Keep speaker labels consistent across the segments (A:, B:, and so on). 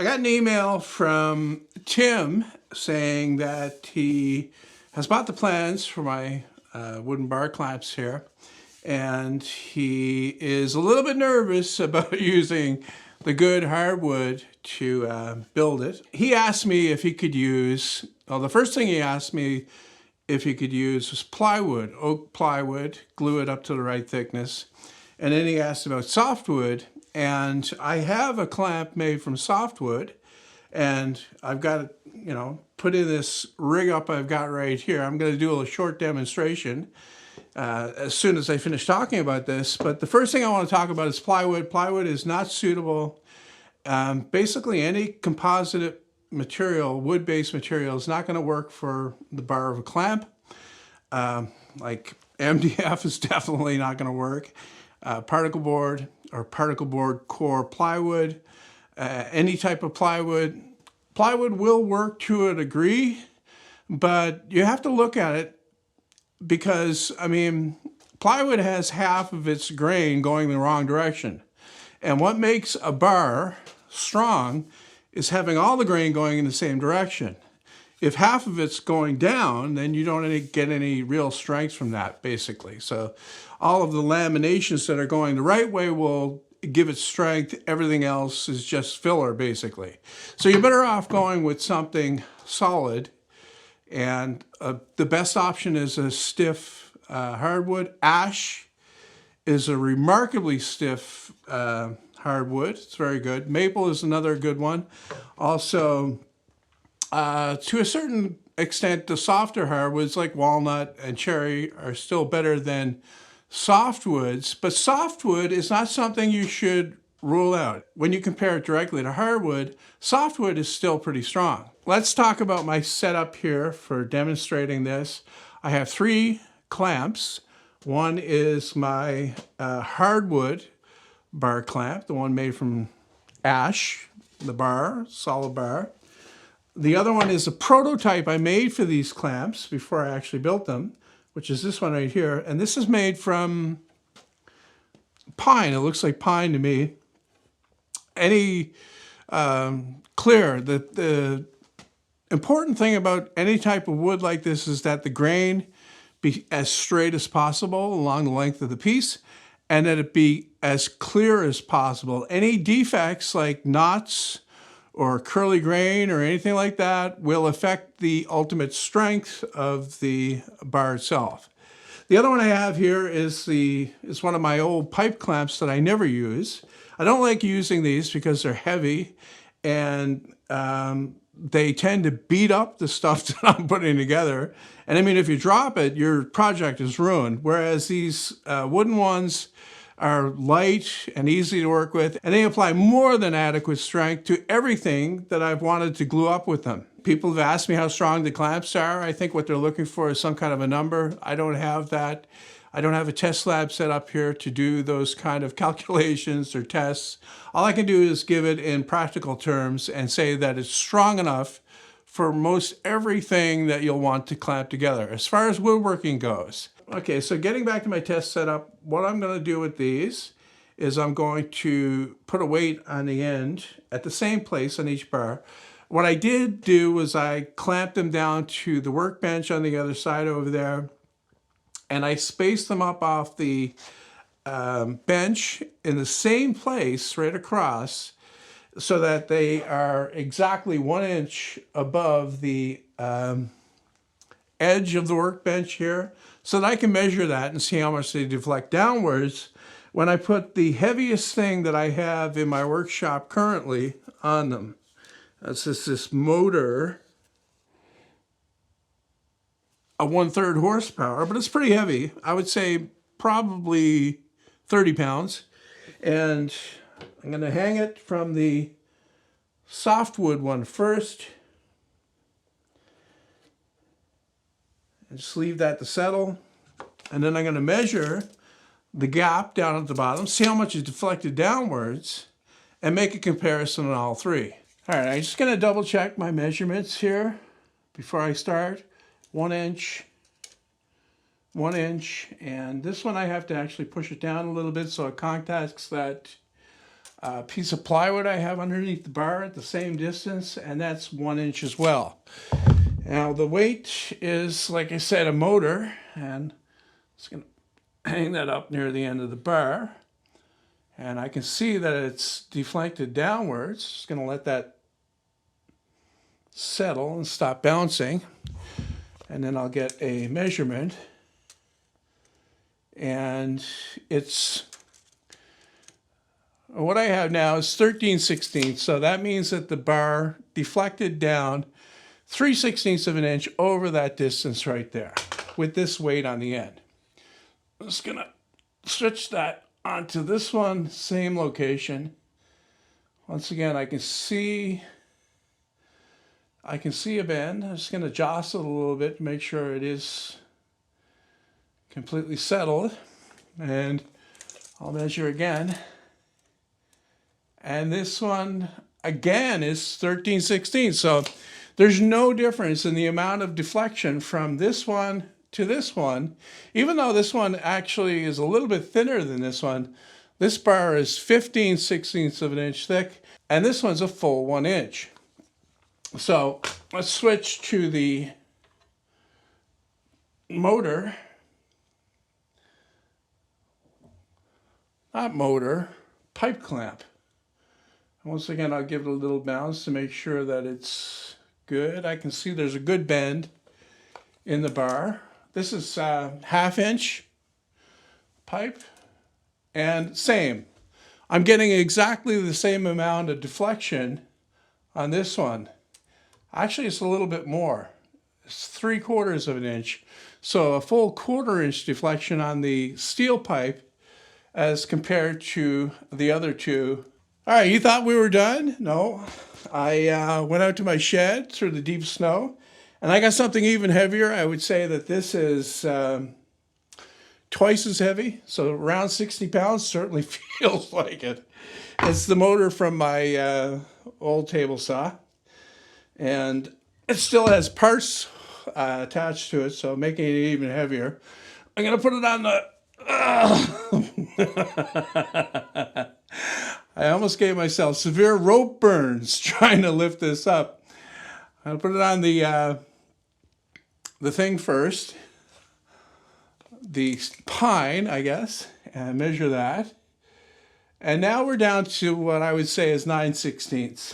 A: I got an email from Tim saying that he has bought the plans for my wooden bar clamps here, and he is a little bit nervous about using the good hardwood to build it. He asked me if he could use, well, the first thing he asked me if he could use was plywood, oak plywood, glue it up to the right thickness. And then he asked about softwood, and I have a clamp made from softwood, and I've got it, you know, put in this rig up I've got right here. I'm going to do a short demonstration as soon as I finish talking about this. But the first thing I want to talk about is plywood. Plywood is not suitable. Basically, any composite material, wood-based material, is not going to work for the bar of a clamp. Like MDF is definitely not going to work. Particle board or particle board core plywood, any type of plywood. Plywood will work to a degree, but you have to look at it because, I mean, plywood has half of its grain going the wrong direction. And what makes a bar strong is having all the grain going in the same direction. If half of it's going down, then you don't get any real strength from that, basically. So all of the laminations that are going the right way will give it strength. Everything else is just filler, basically. So you're better off going with something solid. And the best option is a stiff hardwood. Ash is a remarkably stiff hardwood. It's very good. Maple is another good one. Also, to a certain extent, the softer hardwoods like walnut and cherry are still better than softwoods, but softwood is not something you should rule out. When you compare it directly to hardwood, softwood is still pretty strong. Let's talk about my setup here for demonstrating this. I have 3 clamps. One is my hardwood bar clamp, the one made from ash, the bar, solid bar. The other one is a prototype I made for these clamps before I actually built them, which is this one right here. And this is made from pine. It looks like pine to me. Any clear. The important thing about any type of wood like this is that the grain be as straight as possible along the length of the piece, and that it be as clear as possible. Any defects like knots or curly grain or anything like that will affect the ultimate strength of the bar itself. The other one I have here is one of my old pipe clamps that I never use. I don't like using these because they're heavy and they tend to beat up the stuff that I'm putting together. And I mean, if you drop it, your project is ruined. Whereas these wooden ones are light and easy to work with, and they apply more than adequate strength to everything that I've wanted to glue up with them. People have asked me how strong the clamps are. I think what they're looking for is some kind of a number. I don't have that. I don't have a test lab set up here to do those kind of calculations or tests. All I can do is give it in practical terms and say that it's strong enough for most everything that you'll want to clamp together as far as woodworking goes. Okay, so getting back to my test setup, what I'm going to do with these is I'm going to put a weight on the end at the same place on each bar. What I did do was I clamped them down to the workbench on the other side over there, and I spaced them up off the bench in the same place right across so that they are exactly 1 inch above the edge of the workbench here, so that I can measure that and see how much they deflect downwards when I put the heaviest thing that I have in my workshop currently on them. That's just this motor, a 1/3 horsepower, but it's pretty heavy. I would say probably 30 pounds. And I'm going to hang it from the softwood one first. And just leave that to settle. And then I'm going to measure the gap down at the bottom, see how much is deflected downwards, and make a comparison on all 3. All right, I'm just going to double check my measurements here before I start. 1 inch, 1 inch, and this one I have to actually push it down a little bit so it contacts that piece of plywood I have underneath the bar at the same distance, and that's 1 inch as well. Now the weight is, like I said, a motor, and I'm just going to hang that up near the end of the bar. And I can see that it's deflected downwards. Just going to let that settle and stop bouncing. And then I'll get a measurement. And it's, what I have now is 13/16. So that means that the bar deflected down 3/16 of an inch over that distance right there with this weight on the end. I'm just going to switch that onto this one, same location. Once again, I can see a bend. I'm just going to jostle it a little bit to make sure it is completely settled. And I'll measure again. And this one, again, is 13/16. So there's no difference in the amount of deflection from this one to this one. Even though this one actually is a little bit thinner than this one, this bar is 15/16 of an inch thick, and this one's a full 1 inch. So let's switch to the motor. Not motor, pipe clamp. Once again, I'll give it a little bounce to make sure that it's good. I can see there's a good bend in the bar. This is 1/2 inch pipe, and same. I'm getting exactly the same amount of deflection on this one. Actually, it's a little bit more. It's 3/4 of an inch. So a full 1/4 inch deflection on the steel pipe as compared to the other two. All right, you thought we were done? No. I went out to my shed through the deep snow, and I got something even heavier. I would say that this is twice as heavy, so around 60 pounds, certainly feels like it. It's the motor from my old table saw, and it still has parts attached to it, so making it even heavier. I'm going to put it on the... I almost gave myself severe rope burns trying to lift this up. I'll put it on the thing first, the pine, I guess, and measure that. And now we're down to what I would say is 9/16.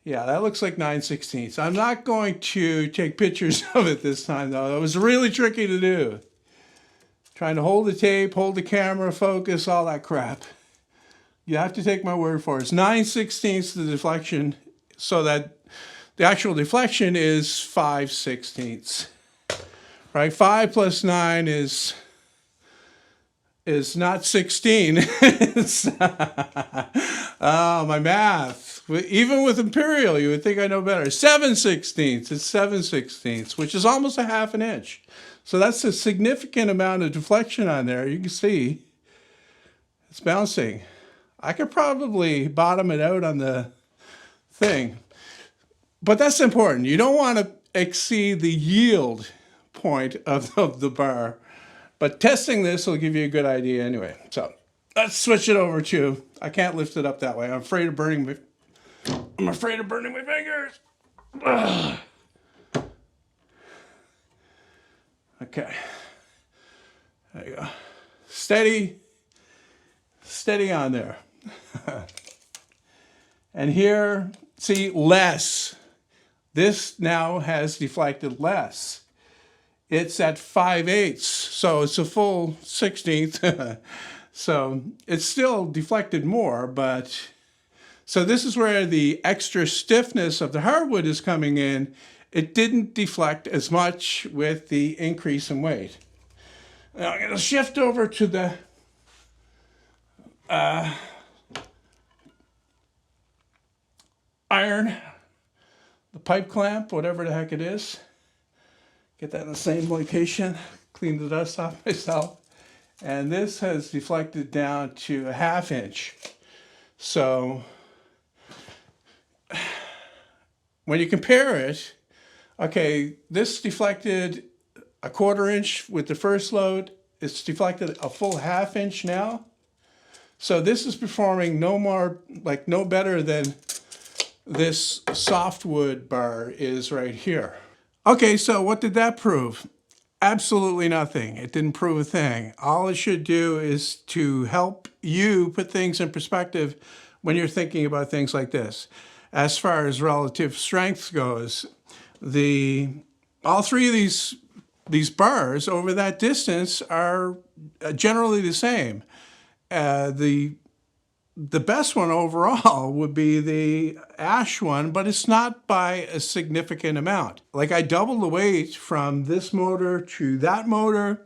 A: Yeah, that looks like 9/16. I'm not going to take pictures of it this time, though. It was really tricky to do. Trying to hold the tape, hold the camera, focus, all that crap. You have to take my word for it. It's 9/16 the deflection, so that the actual deflection is 5/16. Right? 5 plus 9 is not 16. Oh, my math. Even with imperial, you would think I know better. 7/16. It's 7/16, which is almost a 1/2 inch. So that's a significant amount of deflection on there. You can see it's bouncing. I could probably bottom it out on the thing. But that's important. You don't want to exceed the yield point of the bar. But testing this will give you a good idea anyway. So let's switch it over to, I can't lift it up that way. I'm afraid of burning my fingers. Ugh. Okay. There you go. Steady on there. And here, see, less. This now has deflected less. It's at 5/8, so it's a full 16th. So it's still deflected more, but so this is where the extra stiffness of the hardwood is coming in. It didn't deflect as much with the increase in weight. Now I'm going to shift over to the iron, the pipe clamp, whatever the heck it is. Get that in the same location, clean the dust off myself. And this has deflected down to a 1/2 inch. So when you compare it, okay, this deflected a 1/4 inch with the first load. It's deflected a full 1/2 inch now. So this is performing no better than this softwood bar is right here. Okay, so what did that prove? Absolutely nothing. It didn't prove a thing. All it should do is to help you put things in perspective when you're thinking about things like this. As far as relative strength goes, all three of these bars over that distance are generally the same. The best one overall would be the ash one, but it's not by a significant amount. Like, I doubled the weight from this motor to that motor,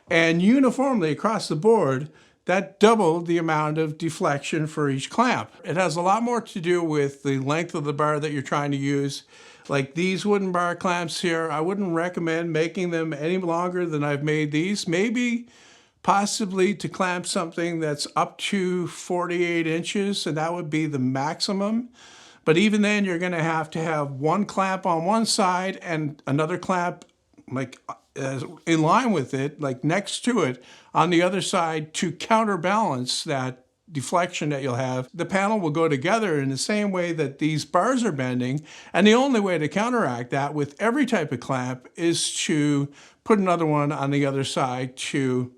A: and uniformly across the board, that doubled the amount of deflection for each clamp. It has a lot more to do with the length of the bar that you're trying to use. Like these wooden bar clamps here, I wouldn't recommend making them any longer than I've made these. Maybe possibly to clamp something that's up to 48 inches, and that would be the maximum. But even then, you're going to have one clamp on one side and another clamp like in line with it, like next to it on the other side, to counterbalance that deflection that you'll have. The panel will go together in the same way that these bars are bending, and the only way to counteract that with every type of clamp is to put another one on the other side to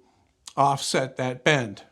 A: offset that bend.